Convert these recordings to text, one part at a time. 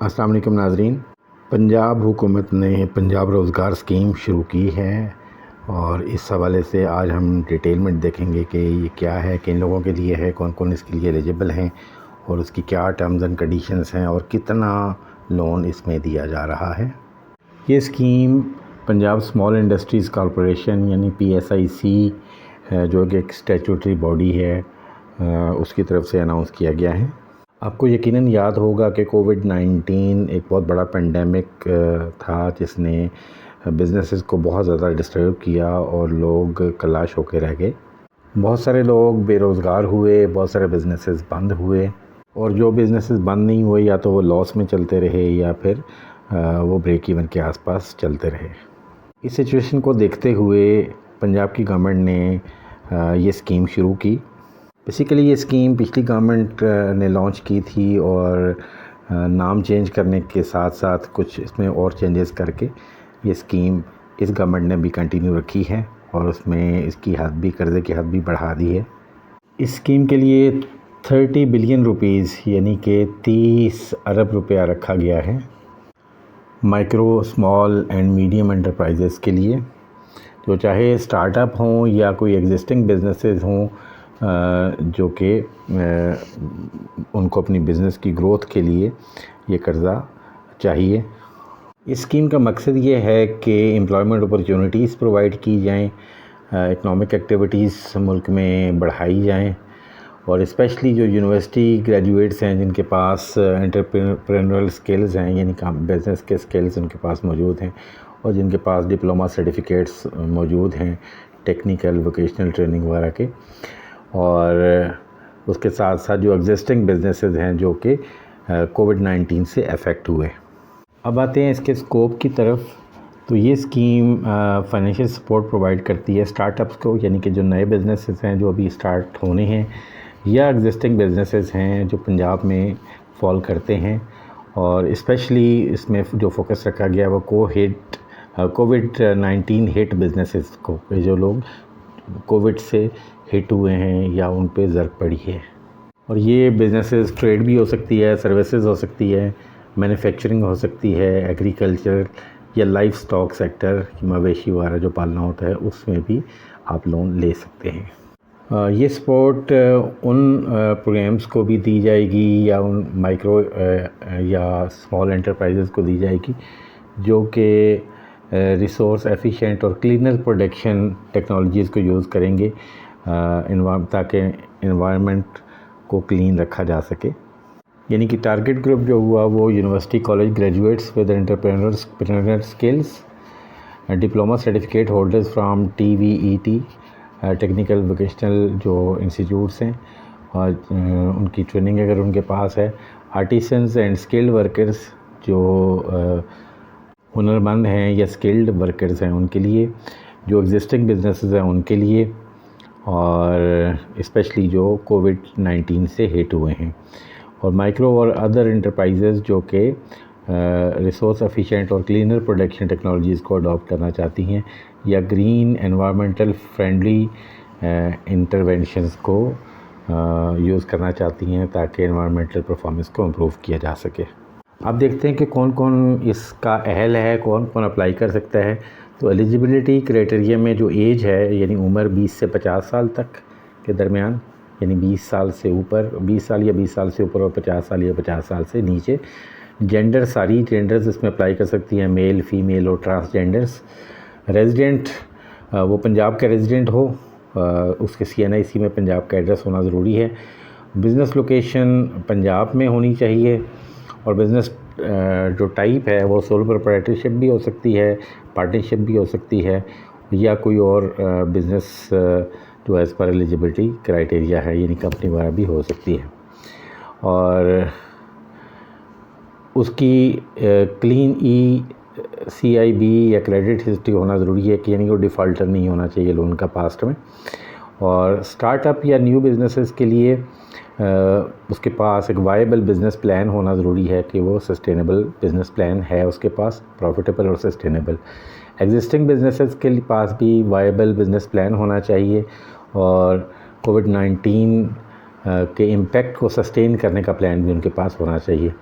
अस्सलाम वालेकुम नाज़रीन। पंजाब हुकूमत ने पंजाब रोज़गार स्कीम शुरू की है और इस हवाले से आज हम डिटेल में देखेंगे कि ये क्या है, किन लोगों के लिए है, कौन कौन इसके लिए एलिजिबल हैं और उसकी क्या टर्म्स एंड कंडीशंस हैं और कितना लोन इसमें दिया जा रहा है। ये scheme Punjab small industries corporation यानी PSIC जो कि एक स्टैट्यूटरी बॉडी है उसकी तरफ से अनाउंस किया गया है। आपको यकीनन याद होगा कि कोविड-19 एक बहुत बड़ा पेंडेमिक था जिसने बिज़नेसेस को बहुत ज़्यादा डिस्टर्ब किया और लोग कलाश होकर रह गए। बहुत सारे लोग बेरोज़गार हुए, बहुत सारे बिज़नेसेस बंद हुए और जो बिज़नेसेस बंद नहीं हुए या तो वो लॉस में चलते रहे या फिर वो ब्रेक इवन के आसपास चलते रहे। इस सिचुएशन को देखते हुए पंजाब की गवर्नमेंट ने ये स्कीम शुरू की। बेसिकली ये स्कीम पिछली गवर्नमेंट ने लॉन्च की थी और नाम चेंज करने के साथ साथ कुछ इसमें और चेंजेस करके ये स्कीम इस गवर्नमेंट ने भी कंटिन्यू रखी है और उसमें इसकी हद भी, कर्ज़े की हद भी बढ़ा दी है। इस स्कीम के लिए 30 बिलियन रुपीज़ यानी कि 30 अरब रुपया रखा गया है micro, small and medium enterprises के लिए, जो चाहे स्टार्टअप हों या कोई एग्जिस्टिंग बिजनेसेस हों जो कि उनको अपनी बिज़नेस की ग्रोथ के लिए ये कर्ज़ा चाहिए। इस स्कीम का मकसद ये है कि एम्प्लॉयमेंट अपॉर्चुनिटीज़ प्रोवाइड की जाएं, इकनॉमिक एक्टिविटीज़ मुल्क में बढ़ाई जाएं और स्पेशली जो यूनिवर्सिटी ग्रेजुएट्स हैं जिनके पास एंटरप्रेन्योरल स्किल्स हैं यानी बिज़नेस के स्किल्स उनके पास मौजूद हैं और जिनके पास डिप्लोमा सर्टिफिकेट्स मौजूद हैं टेक्निकल वोकेशनल ट्रेनिंग वगैरह के, और उसके साथ साथ जो एग्जिस्टिंग बिजनेसेस हैं जो कि कोविड-19 से अफेक्ट हुए। अब आते हैं इसके स्कोप की तरफ। तो ये स्कीम फाइनेंशियल सपोर्ट प्रोवाइड करती है स्टार्टअप्स को, यानी कि जो नए बिजनेसेस हैं जो अभी स्टार्ट होने हैं या एग्जिस्टिंग बिजनेसेस हैं जो पंजाब में फॉल करते हैं, और स्पेशली इसमें जो फोकस रखा गया है वो कोविड-19 हिट बिजनेसेस को, जो लोग कोविड से हिट हुए हैं या उन पे ज़र्ब पड़ी है। और ये बिजनेसेस ट्रेड भी हो सकती है, सर्विसेज हो सकती है, मैन्युफैक्चरिंग हो सकती है, एग्रीकल्चर या लाइफ स्टॉक सेक्टर, मवेशी वगैरह जो पालना होता है उसमें भी आप लोन ले सकते हैं। ये सपोर्ट उन प्रोग्राम्स को भी दी जाएगी या उन माइक्रो या स्मॉल एंटरप्राइजेज़ को दी जाएगी जो कि रिसोर्स एफिशिएंट और क्लीनर प्रोडक्शन टेक्नोलॉजीज़ को यूज़ करेंगे ताकि एनवायरनमेंट को क्लीन रखा जा सके। यानी कि टारगेट ग्रुप जो हुआ वो university college graduates with entrepreneur skills, diploma certificate holders from TVET technical vocational जो इंस्टीट्यूट्स हैं और उनकी ट्रेनिंग अगर उनके पास है, आर्टिसंस एंड स्किल्ड वर्कर्स जो हुनरमंद हैं या स्किल्ड वर्कर्स हैं उनके लिए, जो एग्जिस्टिंग बिजनेसेस हैं उनके लिए, और स्पेशली जो कोविड-19 से हिट हुए हैं, और माइक्रो और अदर इंटरप्राइजेज़ जो कि रिसोर्स एफिशिएंट और क्लीनर प्रोडक्शन टेक्नोलॉजीज़ को अडॉप्ट करना चाहती हैं या ग्रीन एनवायरमेंटल फ्रेंडली इंटरवेंशंस को यूज़ करना चाहती हैं ताकि एनवायरमेंटल परफॉर्मेंस को इम्प्रूव किया जा सके। अब देखते हैं कि कौन कौन इसका अहल है, कौन कौन अप्लाई कर सकता है। तो एलिजिबिलिटी क्राइटेरिया में जो एज है यानी उम्र 20 से 50 साल तक के दरमियान, यानी 20 साल से ऊपर, 20 साल या 20 साल से ऊपर और 50 साल या 50 साल से नीचे। जेंडर, सारी जेंडर्स इसमें अप्लाई कर सकती हैं, मेल, फीमेल और ट्रांसजेंडर्स। रेजिडेंट वो पंजाब का रेजिडेंट हो, उसके CNIC में पंजाब का एड्रेस होना ज़रूरी है। बिज़नेस लोकेशन पंजाब में होनी चाहिए और बिज़नेस जो टाइप है वो सोल प्रोप्राइटरशिप भी हो सकती है, पार्टनरशिप भी हो सकती है या कोई और बिज़नेस जो एज़ पर एलिजिबिलिटी क्राइटेरिया है यानी कंपनी वगैरह भी हो सकती है। और उसकी क्लीन CIB या क्रेडिट हिस्ट्री होना ज़रूरी है कि यानी वो डिफ़ॉल्टर नहीं होना चाहिए लोन का पास्ट में। और स्टार्टअप या न्यू बिज़नेसेस के लिए उसके पास एक वायबल बिज़नेस प्लान होना ज़रूरी है कि वो सस्टेनेबल बिज़नेस प्लान है उसके पास, प्रॉफिटेबल और सस्टेनेबल। एग्जिस्टिंग बिज़नेसेस के पास भी वायबल बिज़नेस प्लान होना चाहिए और कोविड-19 के इम्पेक्ट को सस्टेन करने का प्लान भी उनके पास होना चाहिए।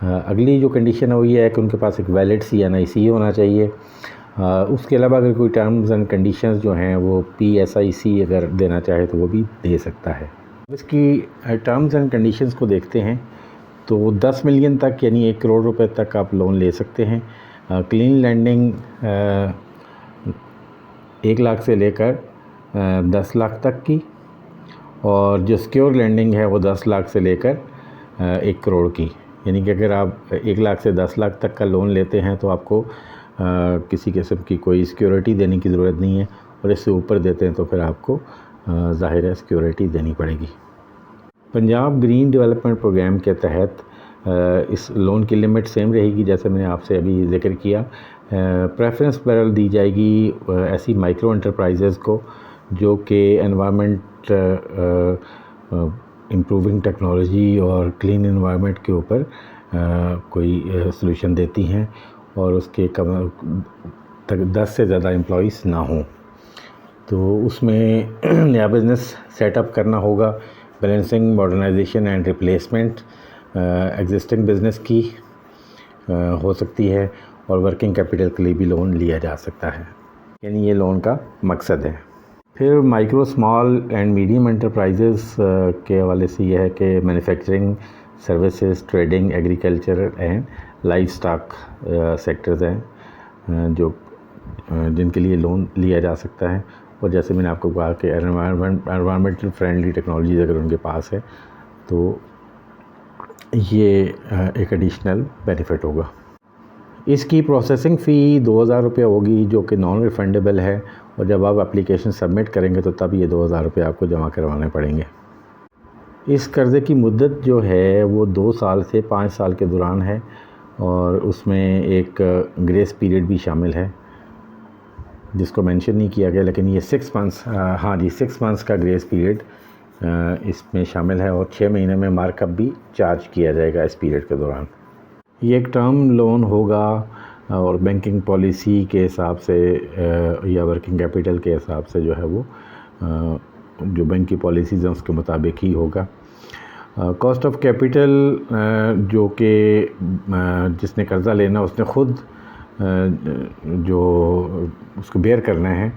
अगली जो कंडीशन है वो ये है कि उनके पास एक वैलिड CNIC होना चाहिए। उसके अलावा अगर कोई टर्म्स एंड कंडीशंस जो हैं वो PSIC अगर देना चाहे तो वो भी दे सकता है। इसकी टर्म्स एंड कंडीशंस को देखते हैं तो 10 मिलियन तक यानी 1 करोड़ रुपए तक आप लोन ले सकते हैं। क्लीन लैंडिंग 1 लाख से लेकर 10 लाख तक की, और जो सिक्योर लैंडिंग है वो 10 लाख से लेकर 1 करोड़ की। यानी कि अगर आप 1 लाख से 10 लाख तक का लोन लेते हैं तो आपको किसी किस्म की कोई सिक्योरिटी देने की ज़रूरत नहीं है, और इससे ऊपर देते हैं तो फिर आपको ज़ाहिर है सिक्योरिटी देनी पड़ेगी। पंजाब ग्रीन डेवलपमेंट प्रोग्राम के तहत इस लोन की लिमिट सेम रहेगी जैसे मैंने आपसे अभी ज़िक्र किया। प्रेफरेंस बहरहाल दी जाएगी ऐसी माइक्रो एंटरप्राइजेज़ को जो कि एनवायरनमेंट इम्प्रूविंग टेक्नोलॉजी और क्लीन एनवायरनमेंट के ऊपर कोई सॉल्यूशन देती हैं और उसके कम तक 10 से ज़्यादा एम्प्लॉइज़ ना हों। तो उसमें नया बिज़नेस सेटअप करना होगा, balancing modernisation and replacement existing business की हो सकती है, और वर्किंग कैपिटल के लिए भी लोन लिया जा सकता है। यानी ये लोन का मकसद है। फिर micro small and medium enterprises के हवाले से यह है कि manufacturing, services, trading, agriculture and life stock sectors हैं जो जिनके लिए लोन लिया जा सकता है। और जैसे मैंने आपको कहा कि एनवायरमेंटल फ्रेंडली टेक्नोलॉजीज़ अगर उनके पास है तो ये एक एडिशनल बेनिफिट होगा। इसकी प्रोसेसिंग फ़ी 2000 रुपये होगी जो कि नॉन रिफंडेबल है, और जब आप एप्लीकेशन सबमिट करेंगे तो तब ये 2000 रुपये आपको जमा करवाने पड़ेंगे। इस कर्ज़े की मुद्दत जो है वो 2 साल से 5 साल के दौरान है, और उसमें एक ग्रेस पीरियड भी शामिल है जिसको मेंशन नहीं किया गया, लेकिन ये 6 मंथ्स 6 मंथ्स का ग्रेस पीरियड इसमें शामिल है, और 6 महीने में मार्कअप भी चार्ज किया जाएगा इस पीरियड के दौरान। ये एक टर्म लोन होगा और बैंकिंग पॉलिसी के हिसाब से या वर्किंग कैपिटल के हिसाब से जो है वो जो बैंक की पॉलिसीज़ हैं उसके मुताबिक ही होगा। कॉस्ट ऑफ कैपिटल जो कि जिसने कर्ज़ा लेना उसने ख़ुद जो उसको बेयर करना है।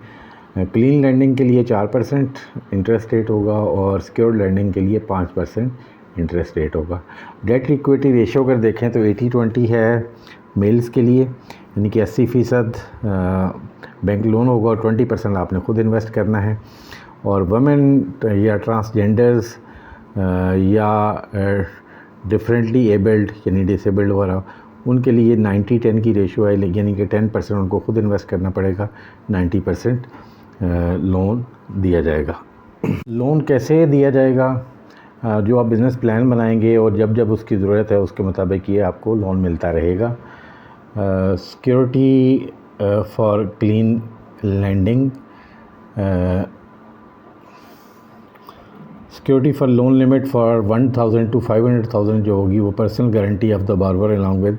क्लीन लैंडिंग के लिए 4% इंटरेस्ट रेट होगा, और सिक्योर्ड लैंडिंग के लिए 5% इंटरेस्ट रेट होगा। डेट इक्विटी रेशो अगर देखें तो 80-20 है मेल्स के लिए, यानी कि 80% बैंक लोन होगा और 20% आपने खुद इन्वेस्ट करना है। और वुमेन या ट्रांसजेंडर्स या डिफरेंटली एबल्ड यानी डिसेबल्ड वाला उनके लिए 90-10 की रेशो है, यानी कि 10% उनको खुद इन्वेस्ट करना पड़ेगा, 90% लोन दिया जाएगा। लोन कैसे दिया जाएगा? जो आप बिज़नेस प्लान बनाएंगे और जब जब उसकी ज़रूरत है उसके मुताबिक ये आपको लोन मिलता रहेगा। Security for clean lending, security for loan limit for 1000 to 500,000 जो होगी वो personal guarantee of the borrower along with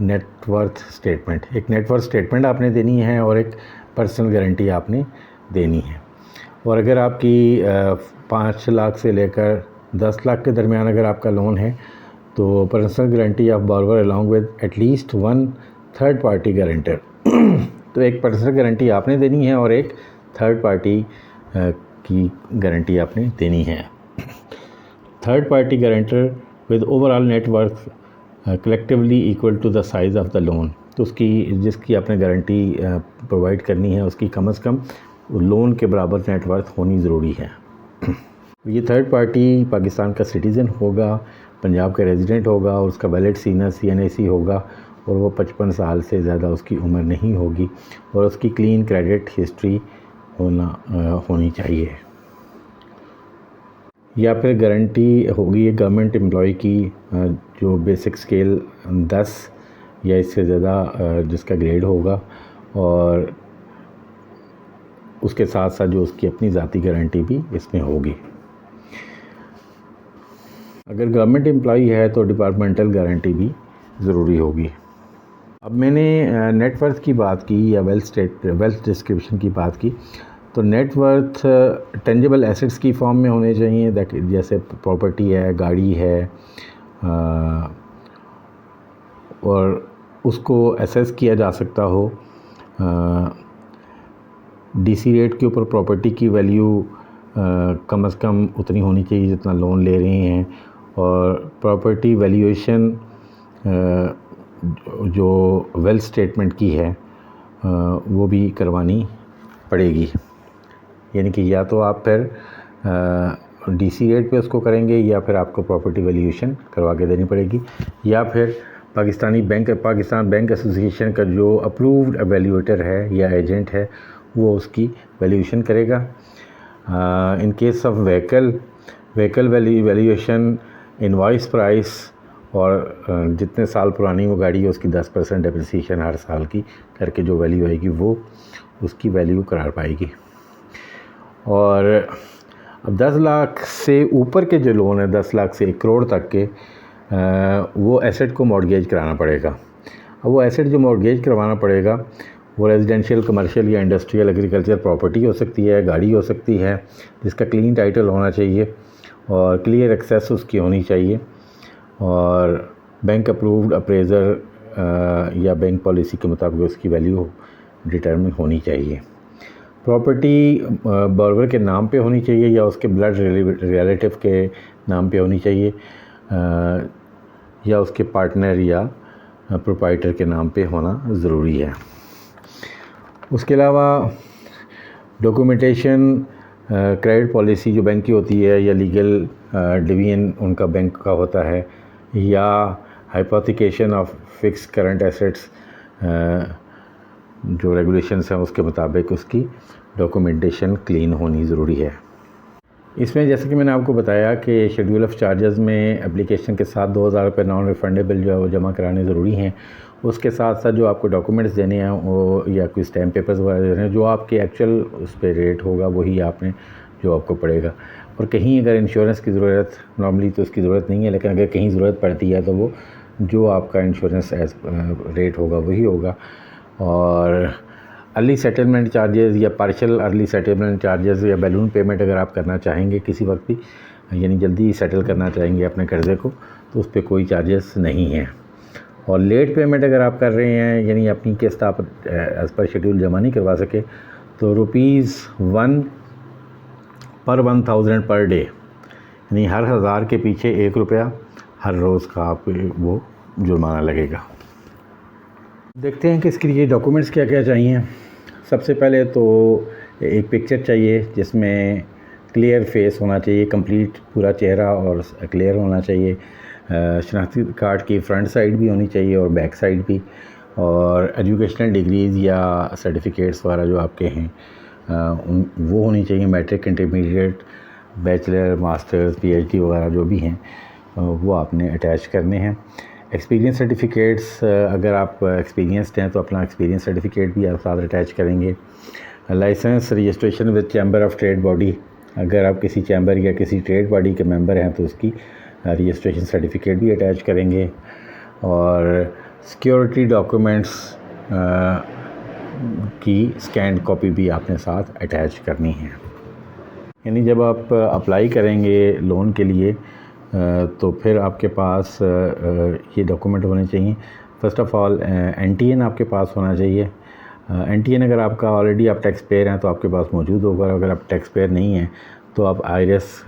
net worth statement. एक नेटवर्थ स्टेटमेंट आपने देनी है और एक पर्सनल गारंटी आपने देनी है। और अगर आपकी 5 लाख से लेकर 10 लाख के दरमियान अगर आपका लोन है तो personal guarantee of barber along with at least 1 third party guarantor तो एक पर्सनल गारंटी आपने देनी है और एक थर्ड पार्टी की गारंटी आपने देनी है। Third party guarantor with overall net worth collectively equal to the size of the loan, तो उसकी जिसकी आपने गारंटी प्रोवाइड करनी है उसकी कम से कम लोन के बराबर नेटवर्थ होनी ज़रूरी है। ये थर्ड पार्टी पाकिस्तान का सिटीज़न होगा, पंजाब का रेजिडेंट होगा और उसका वैलिड CNIC होगा और वो 55 साल से ज़्यादा उसकी उम्र नहीं होगी और उसकी क्लीन क्रेडिट हिस्ट्री होनी चाहिए। या फिर गारंटी होगी गवर्नमेंट एम्प्लॉय की जो बेसिक स्केल 10 या इससे ज़्यादा जिसका ग्रेड होगा, और उसके साथ साथ जो उसकी अपनी ज़ाती गारंटी भी इसमें होगी। अगर गवर्नमेंट एम्प्लॉई है तो डिपार्टमेंटल गारंटी भी ज़रूरी होगी। अब मैंने नेटवर्थ की बात की या वेल्थ डिस्क्रिप्शन की बात की, तो नेटवर्थ टेंजिबल एसेट्स की फॉर्म में होने चाहिए, जैसे प्रॉपर्टी है, गाड़ी है, और उसको असेस किया जा सकता हो। डीसी रेट के ऊपर प्रॉपर्टी की वैल्यू कम से कम उतनी होनी चाहिए जितना लोन ले रहे हैं, और प्रॉपर्टी वैल्यूएशन जो वेल्थ स्टेटमेंट की है वो भी करवानी पड़ेगी। यानी कि या तो आप फिर डीसी रेट पे उसको करेंगे, या फिर आपको प्रॉपर्टी वैल्यूएशन करवा के देनी पड़ेगी, या फिर पाकिस्तान बैंक एसोसिएशन का जो अप्रूव्ड वैल्यूएटर है या एजेंट है वो उसकी वैल्यूएशन करेगा। In case of vehicle valuation, invoice price और जितने साल पुरानी वो गाड़ी है उसकी 10% डेप्रिसिएशन हर साल की करके जो वैल्यू आएगी वो उसकी वैल्यू करार पाएगी। और अब 10 लाख से ऊपर के जो लोन है, 10 लाख से 1 करोड़ तक के, वो एसेट को मॉर्गेज कराना पड़ेगा। अब वो एसेट जो मॉर्गेज करवाना पड़ेगा वो रेजिडेंशियल, कमर्शियल या इंडस्ट्रियल, एग्रीकल्चर प्रॉपर्टी हो सकती है, गाड़ी हो सकती है, जिसका क्लीन टाइटल होना चाहिए और क्लियर एक्सेस उसकी होनी चाहिए, और बैंक अप्रूव्ड अप्रेज़र या बैंक पॉलिसी के मुताबिक उसकी वैल्यू डिटरमिन होनी चाहिए। प्रॉपर्टी बॉर्वर के नाम पे होनी चाहिए या उसके ब्लड रिलेटिव के नाम पे होनी चाहिए, या उसके पार्टनर या प्रोप्राइटर के नाम पे होना ज़रूरी है। उसके अलावा डॉक्यूमेंटेशन, क्रेडिट पॉलिसी जो बैंक की होती है या लीगल डिवीजन उनका बैंक का होता है, या hypothecation of fix current assets जो रेगुलेशंस हैं उसके मुताबिक उसकी डॉक्यूमेंटेशन क्लीन होनी ज़रूरी है। इसमें जैसे कि मैंने आपको बताया कि शेड्यूल ऑफ चार्जेस में एप्लीकेशन के साथ 2000 रुपये नॉन रिफंडेबल जो है वो जमा कराने ज़रूरी हैं। उसके साथ साथ जो आपको डॉक्यूमेंट्स देने हैं वो या कोई स्टैम्प पेपर्स वगैरह देने हैं, जो आपके एक्चुअल उस पर रेट होगा वही आपने जो आपको पड़ेगा। और कहीं अगर इंश्योरेंस की ज़रूरत, नॉर्मली तो उसकी ज़रूरत नहीं है, लेकिन अगर कहीं ज़रूरत पड़ती है तो वो जो आपका इंश्योरेंस रेट होगा वही होगा। और अर्ली सेटलमेंट चार्जेस या पार्शियल अर्ली सेटलमेंट चार्जेस या बैलून पेमेंट अगर आप करना चाहेंगे किसी वक्त भी, यानी जल्दी सेटल करना चाहेंगे अपने कर्ज़े को, तो उस पर कोई चार्जेस नहीं है। और लेट पेमेंट अगर आप कर रहे हैं, यानी अपनी किस्त आप एज़ पर शेड्यूल जमा नहीं करवा सके, तो ₹1 पर 1000 पर डे, यानी हर 1000 के पीछे ₹1 हर रोज़ का आप वो जुर्माना लगेगा। देखते हैं कि इसके लिए डॉक्यूमेंट्स क्या क्या चाहिए। सबसे पहले तो एक पिक्चर चाहिए जिसमें क्लियर फेस होना चाहिए, कंप्लीट पूरा चेहरा और क्लियर होना चाहिए। शनाख्ती कार्ड की फ्रंट साइड भी होनी चाहिए और बैक साइड भी। और एजुकेशनल डिग्रीज़ या सर्टिफिकेट्स वगैरह जो आपके हैं वो होनी चाहिए। Matric, intermediate, bachelor, masters, PhD वगैरह जो भी हैं वो आपने अटैच करने हैं। एक्सपीरियंस सर्टिफिकेट्स, अगर आप एक्सपीरियंसड हैं तो अपना एक्सपीरियंस सर्टिफिकेट भी आप साथ अटैच करेंगे। Licence, registration with chamber of trade body, अगर आप किसी चैम्बर या किसी ट्रेड बॉडी के मेंबर हैं तो उसकी रजिस्ट्रेशन सर्टिफिकेट भी अटैच करेंगे। और सिक्योरिटी डॉक्यूमेंट्स की स्कैन कॉपी भी आपने साथ अटैच करनी है। यानी जब आप अप्लाई करेंगे लोन के लिए तो फिर आपके पास ये डॉक्यूमेंट होने चाहिए। फ़र्स्ट ऑफ़ ऑल एनटीएन आपके पास होना चाहिए। एनटीएन अगर आपका ऑलरेडी आप टैक्स पेयर हैं तो आपके पास मौजूद होगा। अगर आप टैक्स पेयर नहीं हैं तो आप आईआरएस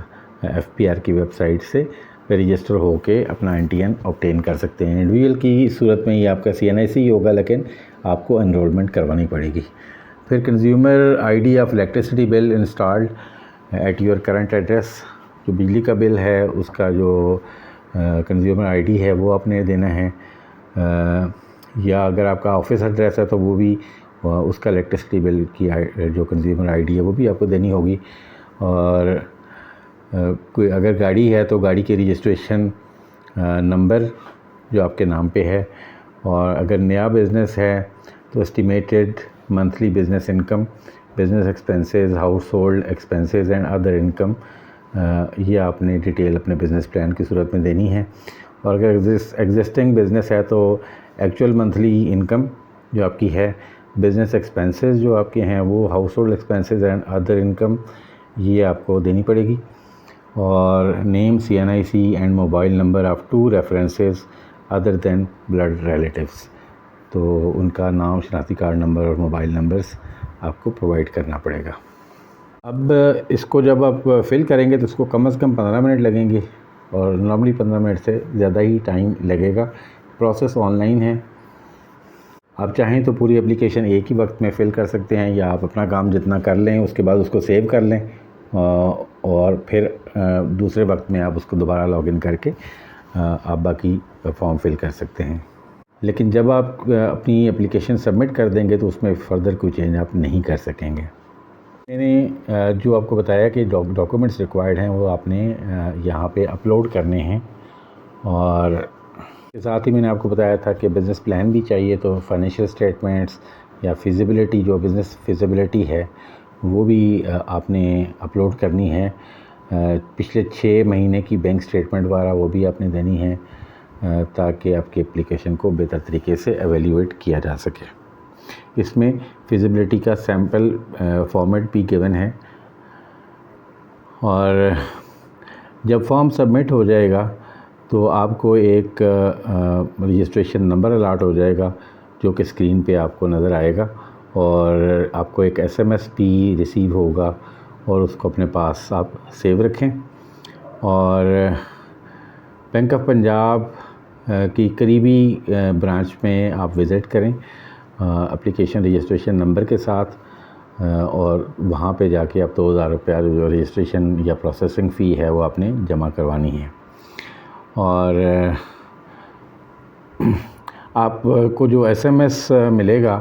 एफपीआर की वेबसाइट से रजिस्टर होके अपना एनटीएन ऑब्टेन कर सकते हैं। इंडिविजुअल की सूरत में ये आपका सीएनआईसी होगा, लेकिन आपको एनरोलमेंट करवानी पड़ेगी। फिर consumer ID of electricity bill installed at your current address, जो बिजली का बिल है उसका जो कंज्यूमर आईडी है वो आपने देना है। या अगर आपका ऑफिस एड्रेस है तो वो भी उसका इलेक्ट्रिसिटी बिल की जो कंज्यूमर आईडी है वो भी आपको देनी होगी। और कोई अगर गाड़ी है तो गाड़ी के रजिस्ट्रेशन नंबर जो आपके नाम पे है। और अगर नया बिज़नेस है तो estimated monthly business income, business expenses, house hold expenses and other income, ये आपने डिटेल अपने बिज़नेस प्लान की सूरत में देनी है। और अगर एग्जिस्टिंग बिज़नेस है तो एक्चुअल मंथली इनकम जो आपकी है, बिज़नेस एक्सपेंसेस जो आपके हैं वो, house hold expenses and other income, ये आपको देनी पड़ेगी। और name, CNIC and mobile number of 2 references other than blood relatives. तो उनका नाम, शनाख्ती कार्ड नंबर और मोबाइल नंबर्स आपको प्रोवाइड करना पड़ेगा। अब इसको जब आप फिल करेंगे तो इसको कम से कम 15 मिनट लगेंगे और नॉर्मली 15 मिनट से ज़्यादा ही टाइम लगेगा। प्रोसेस ऑनलाइन है। आप चाहें तो पूरी एप्लीकेशन एक ही वक्त में फ़िल कर सकते हैं, या आप अपना काम जितना कर लें उसके बाद उसको सेव कर लें और फिर दूसरे वक्त में आप उसको दोबारा लॉगिन करके आप बाकी फॉर्म फिल कर सकते हैं। लेकिन जब आप अपनी एप्लीकेशन सबमिट कर देंगे तो उसमें फ़र्दर कोई चेंज आप नहीं कर सकेंगे। मैंने जो आपको बताया कि डॉक्यूमेंट्स रिक्वायर्ड हैं वो आपने यहाँ पे अपलोड करने हैं, और इसके साथ ही मैंने आपको बताया था कि बिज़नेस प्लान भी चाहिए, तो फाइनेंशियल स्टेटमेंट्स या फिजिबिलिटी, जो बिज़नेस फिजिबिलिटी है वो भी आपने अपलोड करनी है। पिछले 6 महीने की बैंक स्टेटमेंट वगैरह वो भी आपने देनी है, ताकि आपकी एप्लीकेशन को बेहतर तरीके से एवेल्यूएट किया जा सके। इसमें फिजिबिलिटी का सैम्पल फॉर्मेट भी गिवन है, और जब फॉर्म सबमिट हो जाएगा तो आपको एक रजिस्ट्रेशन नंबर अलॉट हो जाएगा जो कि स्क्रीन पे आपको नज़र आएगा, और आपको एक एसएमएस भी रिसीव होगा, और उसको अपने पास आप सेव रखें। और बैंक ऑफ पंजाब की करीबी ब्रांच में आप विज़िट करें एप्लीकेशन रजिस्ट्रेशन नंबर के साथ, और वहाँ पे जाके आप 2000 रुपया जो रजिस्ट्रेशन या प्रोसेसिंग फ़ी है वो आपने जमा करवानी है। और आपको जो एसएमएस मिलेगा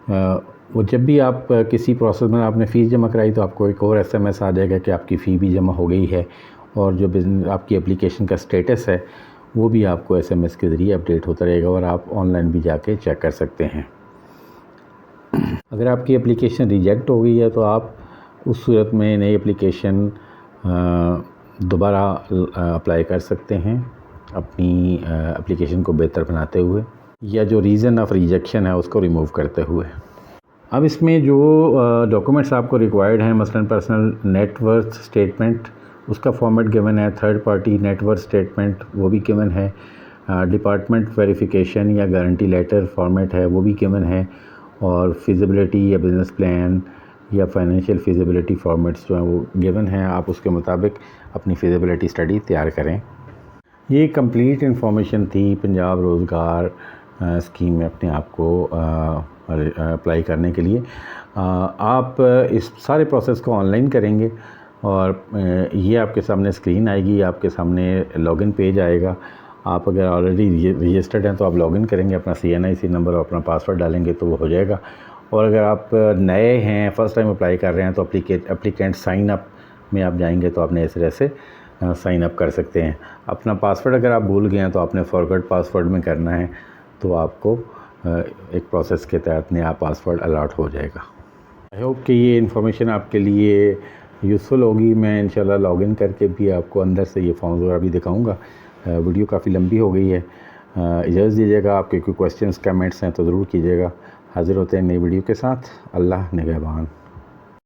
वो जब भी आप किसी प्रोसेस में आपने फ़ीस जमा कराई तो आपको एक और एसएमएस आ जाएगा कि आपकी फ़ी भी जमा हो गई है, और जो बिज़नेस आपकी एप्लीकेशन का स्टेटस है वो भी आपको एसएमएस के ज़रिए अपडेट होता रहेगा, और आप ऑनलाइन भी जाके चेक कर सकते हैं। अगर आपकी एप्लीकेशन रिजेक्ट हो गई है तो आप उस सूरत में नई एप्लीकेशन दोबारा अप्लाई कर सकते हैं अपनी एप्लीकेशन को बेहतर बनाते हुए, या जो रीज़न ऑफ रिजेक्शन है उसको रिमूव करते हुए। अब इसमें जो डॉक्यूमेंट्स आपको रिक्वायर्ड हैं, मसलन पर्सनल नेटवर्थ स्टेटमेंट, उसका फॉर्मेट गिवन है। थर्ड पार्टी नेटवर्थ स्टेटमेंट वो भी गिवन है। डिपार्टमेंट वेरिफिकेशन या गारंटी लेटर फॉर्मेट है वो भी गिवन है, और फिजिबिलिटी या बिज़नेस प्लान या फाइनेंशियल फिजिबिलिटी फॉर्मेट्स जो हैं वो गिवन हैं। आप उसके मुताबिक अपनी फिजिबिलिटी स्टडी तैयार करें। ये कंप्लीट इन्फॉर्मेशन थी पंजाब रोज़गार स्कीम में अपने आप को अप्लाई करने के लिए। आप इस सारे प्रोसेस को ऑनलाइन करेंगे, और ये आपके सामने स्क्रीन आएगी, आपके सामने लॉगिन पेज आएगा। आप अगर ऑलरेडी रजिस्टर्ड हैं तो आप लॉगिन करेंगे, अपना CNIC नंबर और अपना पासवर्ड डालेंगे तो वो हो जाएगा। और अगर आप नए हैं, फ़र्स्ट टाइम अप्लाई कर रहे हैं, तो एप्लीकेंट साइन अप में आप जाएंगे तो आपने इस तरह से साइन अप कर सकते हैं। अपना पासवर्ड अगर आप भूल गए हैं तो आपने फॉरगॉट पासवर्ड में करना है, तो आपको एक प्रोसेस के तहत नया पासवर्ड अलॉट हो जाएगा। आई होप कि ये इन्फॉर्मेशन आपके लिए यूज़फुल होगी। मैं इंशाल्लाह लॉगिन करके भी आपको अंदर से ये फॉर्म वगैरह भी दिखाऊंगा। वीडियो काफ़ी लंबी हो गई है, इजाज़त दीजिएगा। आपके कोई क्वेश्चंस कमेंट्स हैं तो ज़रूर कीजिएगा। हाज़िर होते हैं नई वीडियो के साथ। अल्लाह निगहबान।